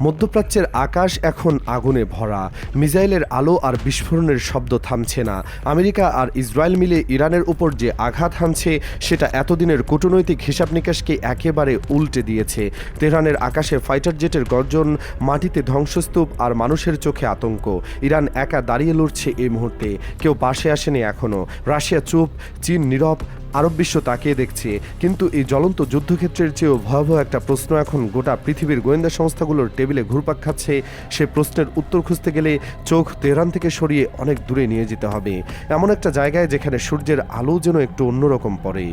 মধ্যপ্রাচ্যের আকাশ এখন আগুনে ভরা। মিসাইলের আলো আর বিস্ফোরণের শব্দ থামছে না। আমেরিকা আর ইসরায়েল মিলে ইরানের উপর যে আঘাত হানছে সেটা এতদিনের কূটনৈতিক হিসাব নিকাশকে একেবারে উল্টে দিয়েছে। তেহরানের আকাশে ফাইটার জেটের গর্জন, মাটিতে ধ্বংসস্তূপ আর মানুষের চোখে আতঙ্ক। ইরান একা দাঁড়িয়ে লড়ছে এই মুহূর্তে, কেউ পাশে আসেনি এখনও। রাশিয়া চুপ, চীন নীরব, আরব বিশ্ব তাকিয়ে দেখছে। কিন্তু এই জ্বলন্ত যুদ্ধক্ষেত্রের চেয়েও ভয়াবহ একটা প্রশ্ন এখন গোটা পৃথিবীর গোয়েন্দা সংস্থাগুলোর টেবিলে ঘুরপাক খাচ্ছে। সে প্রশ্নের উত্তর খুঁজতে গেলে চোখ তেহরান থেকে সরিয়ে অনেক দূরে নিয়ে যেতে হবে, এমন একটা জায়গায় যেখানে সূর্যের আলো যেন একটু অন্যরকম পড়ে।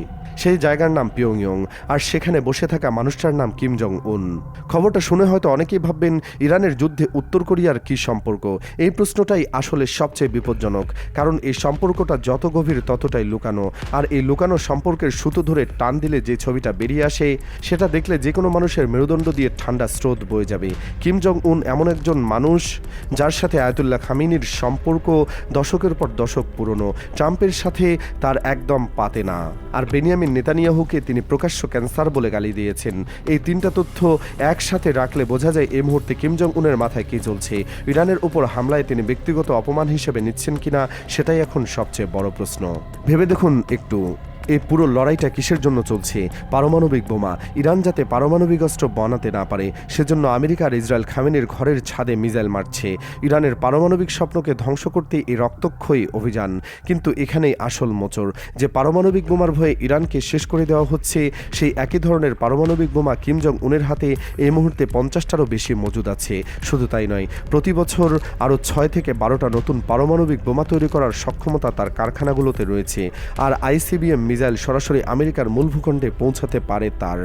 সেই জায়গার নাম পিয়ংইয়ং, আর সেখানে বসে থাকা মানুষটার নাম কিম জং উন। খবরটা শুনে হয়তো অনেকেই ভাববেন ইরানের যুদ্ধে উত্তর কোরিয়ার কী সম্পর্ক। এই প্রশ্নটাই আসলে সবচেয়ে বিপজ্জনক, কারণ এই সম্পর্কটা যত গভীর ততটাই লুকানো। আর এই লুকানো সম্পর্কের সুতো ধরে টান দিলে যে ছবিটা বেরিয়ে আসে সেটা দেখলে যে কোনো মানুষের মেরুদণ্ড দিয়ে ঠান্ডা স্রোত বয়ে যাবে। কিম জং উন এমন একজন মানুষ যার সাথে আয়াতুল্লাহ খামেনির সম্পর্ক দশকের পর দশক পুরনো। ট্রাম্পের সাথে তার একদম পাতে না, আর বেনিয়ামিন নেতানিয়াহুকে তিনি প্রকাশ্য ক্যান্সার বলে গালি দিয়েছেন। এই তিনটা তথ্য একসাথে রাখলে বোঝা যায় এই মুহূর্তে কিম জং উনের মাথায় কী চলছে। ইরানের উপর হামলায় তিনি ব্যক্তিগত অপমান হিসেবে নিচ্ছেন কিনা সেটাই এখন সবচেয়ে বড় প্রশ্ন। ভেবে দেখুন একটু, এই পুরো লড়াইটা কিসের জন্য চলছে? পারমাণবিক বোমা। ইরান যাতে পারমাণবিক অস্ত্র বানাতে না পারে সেজন্য আমেরিকা আর ইসরায়েল খামেনির ঘরের ছাদে মিসাইল মারছে। ইরানের পারমাণবিক স্বপ্নকে ধ্বংস করতে এই রক্তক্ষয়ী অভিযান। কিন্তু এখানেই আসল মোচড়, যে পারমাণবিক বোমার ভয়ে ইরানকে শেষ করে দেওয়া হচ্ছে সেই একই ধরনের পারমাণবিক বোমা কিম জং উনের হাতে এই মুহূর্তে 50টারও বেশি মজুদ আছে। শুধু তাই নয়, প্রতি বছর আরও 6 থেকে 12টা নতুন পারমাণবিক বোমা তৈরি করার সক্ষমতা তার কারখানাগুলোতে রয়েছে। আর আইসিবিএম মিসাইল সরাসরি আমেরিকার মূল ভূখণ্ডে পৌঁছাতে পারে তার।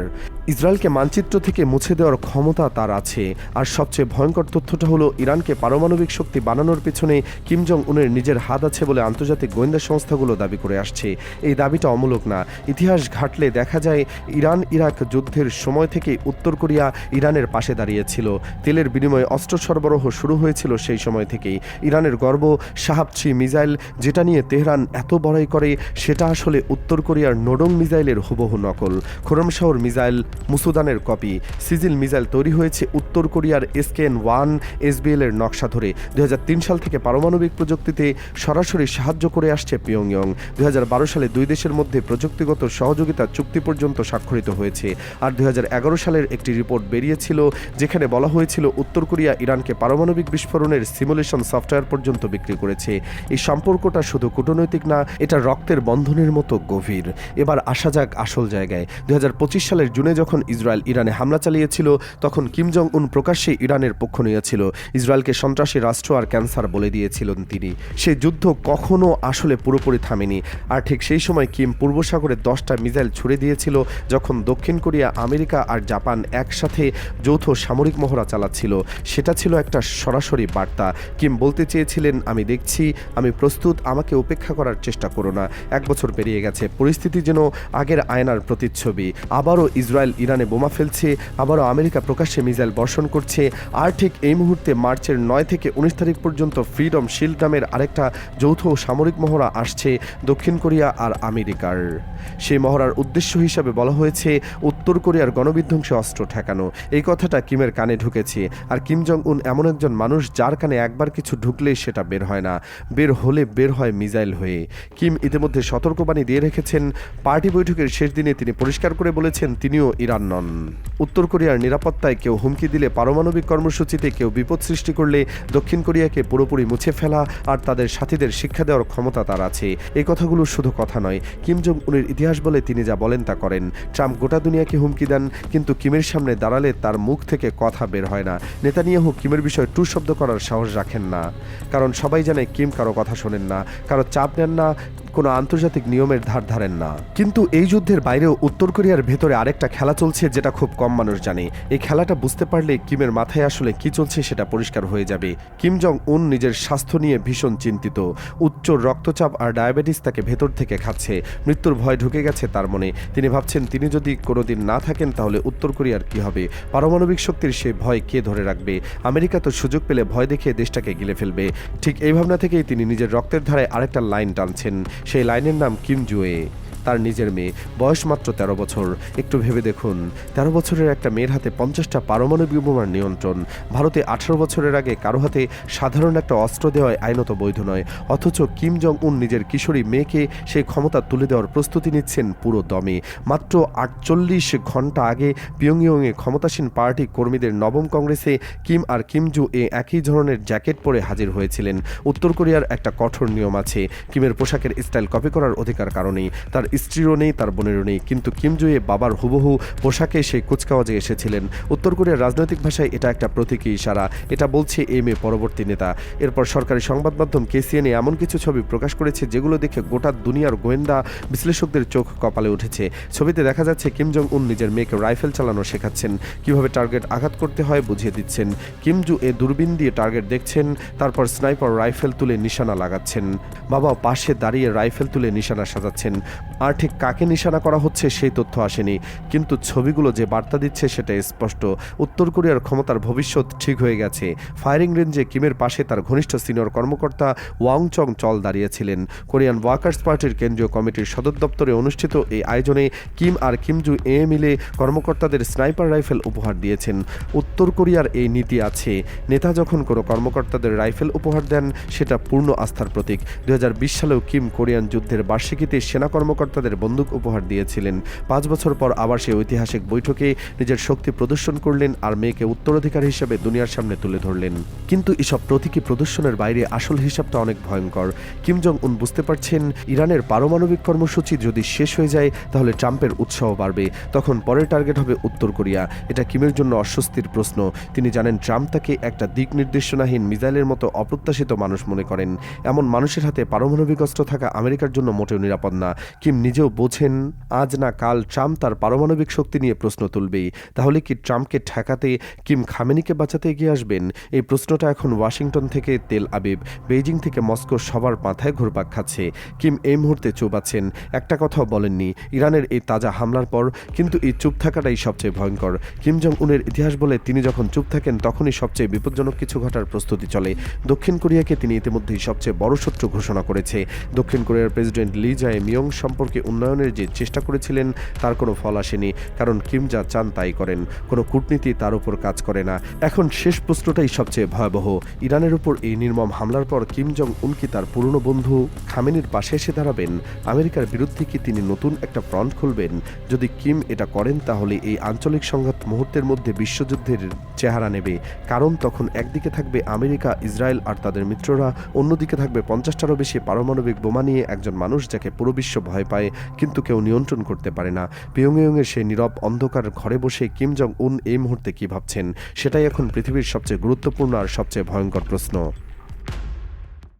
ইসরায়েলকে মানচিত্র থেকে মুছে দেওয়ার ক্ষমতা তার আছে। আর সবচেয়ে ভয়ঙ্কর তথ্যটা হলো ইরানকে পারমাণবিক শক্তি বানানোর পেছনে কিম জং উনের নিজের হাত আছে বলে আন্তর্জাতিক গোয়েন্দা সংস্থাগুলো দাবি করে আসছে। এই দাবিটা অমূলক না। ইতিহাস ঘাটলে দেখা যায় ইরান ইরাক যুদ্ধের সময় থেকে উত্তর কোরিয়া ইরানের পাশে দাঁড়িয়েছিল। তেলের বিনিময়ে অস্ত্র সরবরাহ শুরু হয়েছিল সেই সময় থেকেই। ইরানের গর্ব শাহাব-3 মিসাইল, যেটা নিয়ে তেহরান এত বড়াই করে, সেটা আসলে উত্তর কোরিয়ার নোডং মিসাইলের হুবহু নকল। খোরমশাহর মিসাইল মুসুদানের কপি। সিজিল মিসাইল তৈরি হয়েছে উত্তর কোরিয়ার SKN-1 SBL এর নকশা ধরে। 2003 সাল থেকে পারমাণবিক প্রযুক্তিতে সরাসরি সাহায্য করে আসছে পিয়ংইয়ং। 2012 সালে দুই দেশের মধ্যে প্রযুক্তিগত সহযোগিতা চুক্তি পর্যন্ত স্বাক্ষরিত হয়েছে। আর 2011 সালের একটি রিপোর্ট বেরিয়েছিল যেখানে বলা হয়েছিল উত্তর কোরিয়া ইরানকে পারমাণবিক বিস্ফোরণের সিমুলেশন সফটওয়্যার পর্যন্ত বিক্রি করেছে। এই সম্পর্কটা শুধু কূটনৈতিক না, এটা রক্তের বন্ধনের মতো গভীর। এবার আসা যাক আসল জায়গায়। 2025 সালের জুনে যখন ইসরায়েল ইরানে হামলা চালিয়েছিল তখন কিম জং উন প্রকাশ্যে ইরানের পক্ষ নিয়েছিল। ইসরায়েলকে সন্ত্রাসী রাষ্ট্র আর ক্যান্সার বলে দিয়েছিলেন তিনি। সেই যুদ্ধ কখনো আসলে পুরোপুরি থামেনি। আর ঠিক সেই সময় কিম পূর্ব সাগরে 10টা মিসাইল ছুড়ে দিয়েছিল যখন দক্ষিণ কোরিয়া, আমেরিকা আর জাপান একসাথে যৌথ সামরিক মহড়া চালাচ্ছিল। সেটা ছিল একটা সরাসরি বার্তা। কিম বলতে চেয়েছিলেন, আমি দেখছি, আমি প্রস্তুত, আমাকে উপেক্ষা করার চেষ্টা করো না। 1 বছর পেরিয়ে গেছে, পরিস্থিতি যেন আগের আয়নার প্রতিচ্ছবি। আবারও ইসরায়েল ইরানে বোমা ফেলছে, আবারও আমেরিকা প্রকাশ্যে মিসাইল বর্ষণ করছে। আর ঠিক এই মুহূর্তে মার্চের 9 থেকে 19 তারিখ পর্যন্ত ফ্রিডম শিল্ড নামের আরেকটা যৌথ সামরিক মহড়া আসছে দক্ষিণ কোরিয়া আর আমেরিকার। সেই মহড়ার উদ্দেশ্য হিসাবে বলা হয়েছে উত্তর কোরিয়ার গণবিধ্বংসী অস্ত্র ঠেকানো। এই কথাটা কিমের কানে ঢুকেছে। আর কিম জং উন এমন একজন মানুষ যার কানে একবার কিছু ঢুকলেই সেটা বের হয় না, বের হলে বের হয় মিসাইল হয়ে। কিম ইতিমধ্যে সতর্কবাণী দিয়ে রেখেছেন। পার্টি বৈঠকের শেষ দিনে তিনি পরিষ্কার করে বলেছেন তিনিও ইরান নন। উত্তর কোরিয়ার নিরাপত্তায় কেউ হুমকি দিলে, পারমাণবিক কর্মসূচিতে কেউ বিপদ সৃষ্টি করলে দক্ষিণ কোরিয়াকে পুরোপুরি মুছে ফেলা আর তাদের সাথীদের শিক্ষা দেওয়ার ক্ষমতা তার আছে। এই কথাগুলো শুধু কথা নয়, কিম জং উনের ইতিহাস বলে তিনি যা বলেন তা করেন। ট্রাম্প গোটা দুনিয়াকে হুমকি দেন, কিন্তু কিমের সামনে দাঁড়ালে তার মুখ থেকে কথা বের হয় না। নেতানিয়াহু কিমের বিষয়ে টু শব্দ করার সাহস রাখেন না, কারণ সবাই জানে কিম কারো কথা শোনেন না, কারো চাপ নেন না, কোনো আন্তর্জাতিক নিয়মের ধার ধারেন না। কিন্তু এই যুদ্ধের বাইরেও উত্তর কোরিয়ার ভেতরে আরেকটা খেলা চলছে যেটা খুব কম মানুষ জানে। এই খেলাটা বুঝতে পারলে কিমের মাথায় আসলে কি চলছে সেটা পরিষ্কার হয়ে যাবে। কিম জং উন নিজের স্বাস্থ্য নিয়ে ভীষণ চিন্তিত। উচ্চ রক্তচাপ আর ডায়াবেটিস তাকে ভেতর থেকে খাচ্ছে। মৃত্যুর ভয় ঢুকে গেছে তার মনে। তিনি ভাবছেন তিনি যদি কোনোদিন না থাকেন তাহলে উত্তর কোরিয়ার কি হবে? পারমাণবিক শক্তির সে ভয় কে ধরে রাখবে? আমেরিকা তো সুযোগ পেলে ভয় দেখিয়ে দেশটাকে গিলে ফেলবে। ঠিক এই ভাবনা থেকেই তিনি নিজের রক্তের ধারায় আরেকটা লাইন টানছেন। সেই লাইনের নাম কিম জুয়ে। তার নিজের মেয়ে, বয়স মাত্র 13 বছর। একটু ভেবে দেখুন, 13 বছরের একটা মেয়ের হাতে 50টা পারমাণবিক বোমার নিয়ন্ত্রণ। ভারতে 18 বছরের আগে কারো হাতে সাধারণ একটা অস্ত্র দেওয়ায় আইনত বৈধ নয়, অথচ কিম জং উন নিজের কিশোরী মেয়েকে সেই ক্ষমতা তুলে দেওয়ার প্রস্তুতি নিচ্ছেন পুরো দমে। মাত্র 48 ঘন্টা আগে পিয়ংইয়ংয়ে ক্ষমতাসীন পার্টি কর্মীদের নবম কংগ্রেসে কিম আর কিম জু একই ধরনের জ্যাকেট পরে হাজির হয়েছিলেন। উত্তর কোরিয়ার একটা কঠোর নিয়ম আছে, কিমের পোশাকের স্টাইল কপি করার অধিকার কারণেই। তার স্ত্রীরও নেই, তার বোনেরও নেই, কিন্তু কিম জুয়ে বাবার হুবহু পোশাকে সেই কুচকাওয়াজে এসেছিলেন। উত্তর কোরিয়ার রাজনৈতিক ভাষায় এটা একটা প্রতীকী ইশারা, এটা বলছে এই মেয়ে পরবর্তী নেতা। এরপর সরকারি সংবাদ মাধ্যম KCNA এমন কিছু ছবি প্রকাশ করেছে যেগুলো দেখে গোটা দুনিয়ার গোয়েন্দা বিশ্লেষকদের চোখ কপালে উঠেছে। ছবিতে দেখা যাচ্ছে কিম জং উন নিজের মেয়েকে রাইফেল চালানো শেখাচ্ছেন, কিভাবে টার্গেট আঘাত করতে হয় বুঝিয়ে দিচ্ছেন। কিম জু দূরবীন দিয়ে টার্গেট দেখছেন, তারপর স্নাইপার রাইফেল তুলে নিশানা লাগাচ্ছেন। বাবা পাশে দাঁড়িয়ে রাইফেল তুলে নিশানা সাজাচ্ছেন। আর ঠিক কাকে নিশানা করা হচ্ছে সেই তথ্য আসেনি, কিন্তু ছবিগুলো যে বার্তা দিচ্ছে সেটা স্পষ্ট। উত্তর কোরিয়ার ক্ষমতার ভবিষ্যৎ ঠিক হয়ে গেছে। ফায়ারিং রেঞ্জে কিমের পাশে তার ঘনিষ্ঠ সিনিয়র কর্মকর্তা ওয়াং চং চল দাঁড়িয়েছিলেন। কোরিয়ান ওয়ার্কার্স পার্টির কেন্দ্রীয় কমিটির সদর দপ্তরে অনুষ্ঠিত এই আয়োজনে কিম আর কিম জু মিলে কর্মকর্তাদের স্নাইপার রাইফেল উপহার দিয়েছেন। উত্তর কোরিয়ার এই নীতি আছে, নেতা যখন কোনো কর্মকর্তাদের রাইফেল উপহার দেন সেটা পূর্ণ আস্থার প্রতীক। 2020 সালেও কিম কোরিয়ান যুদ্ধের বার্ষিকীতে সেনা কর্মকর্তাদের বন্দুক উপহার দিয়েছিলেন। 5 বছর পর আবার সেই ঐতিহাসিক বৈঠকে নিজের শক্তি প্রদর্শন করলেন আর মেয়েকে উত্তরাধিকার হিসেবে দুনিয়ার সামনে তুলে ধরলেন। কিন্তু এসব প্রতীকী প্রদর্শনের বাইরে আসল হিসাবটা অনেক ভয়ঙ্কর। কিম জং উন বুঝতে পারছেন, ইরানের পারমাণবিক কর্মসূচি যদি শেষ হয়ে যায় তাহলে ট্রাম্পের উৎসাহ বাড়বে, তখন পরের টার্গেট হবে উত্তর কোরিয়া। এটা কিমের জন্য অস্বস্তির প্রশ্ন। তিনি জানেন ট্রাম্প তাকে একটা দিক নির্দেশনাহীন মিসাইলের মতো অপ্রত্যাশিত মানুষ মনে করেন। এমন মানুষের হাতে পারমাণবিক অস্ত্র থাকা আমেরিকার জন্য মোটেও নিরাপদ না। কিম নিজেও বোঝেন, আজ না কাল ট্রাম্প তার পারমাণবিক শক্তি নিয়ে প্রশ্ন তুলবেই। তাহলে কি ট্রাম্পকে ঠেকাতে কিম খামেনিকে বাঁচাতে এগিয়ে আসবেন? এই প্রশ্নটা এখন ওয়াশিংটন থেকে তেল আবিব, বেইজিং থেকে মস্কো সবার মাথায় ঘুরপাক খাচ্ছে। কিম এই মুহূর্তে চুপ আছেন, একটা কথাও বলেননি ইরানের এই তাজা হামলার পর। কিন্তু এই চুপ থাকাটাই সবচেয়ে ভয়ঙ্কর। কিম জং উনের ইতিহাস বলে তিনি যখন চুপ থাকেন তখনই সবচেয়ে বিপজ্জনক কিছু ঘটার প্রস্তুতি চলে। দক্ষিণ কোরিয়াকে তিনি ইতিমধ্যেই সবচেয়ে বড় শত্রু ঘোষণা করেছে। দক্ষিণ কোরিয়ার প্রেসিডেন্ট লি জায়ে মিয়ং সম্পর্কে উন্নয়নের যে চেষ্টা করেছিলেন তার কোনো ফল আসেনি, কারণ কিম যা চান তাই করেন, কোনো কূটনীতি তার উপর কাজ করে না। এখন শেষ প্রশ্নটাই সবচেয়ে ভয়াবহ, ইরানের উপর এই নির্মম হামলার পর কিম জং উন কি তার পুরনো বন্ধু খামেনির পাশে এসে দাঁড়াবেন? আমেরিকার বিরুদ্ধে কি তিনি নতুন একটা ফ্রন্ট খুলবেন? যদি কিম এটা করেন তাহলে এই আঞ্চলিক সংঘাত মুহূর্তের মধ্যে বিশ্বযুদ্ধের চেহারা নেবে, কারণ তখন একদিকে থাকবে আমেরিকা, ইসরায়েল আর তাদের মিত্ররা, অন্যদিকে থাকবে 50টারও বেশি পারমাণবিক বোমা নিয়ে একজন মানুষ যাকে পুরো বিশ্ব ভয় পায় কিন্তু কেউ নিয়ন্ত্রণ করতে পারে না। পিয়ংইয়ংয়ের সেই নীরব অন্ধকার ঘরে বসে কিম জং উন এই মুহূর্তে কি ভাবছেন, সেটাই এখন পৃথিবীর সবচেয়ে গুরুত্বপূর্ণ আর সবচেয়ে ভয়ঙ্কর প্রশ্ন।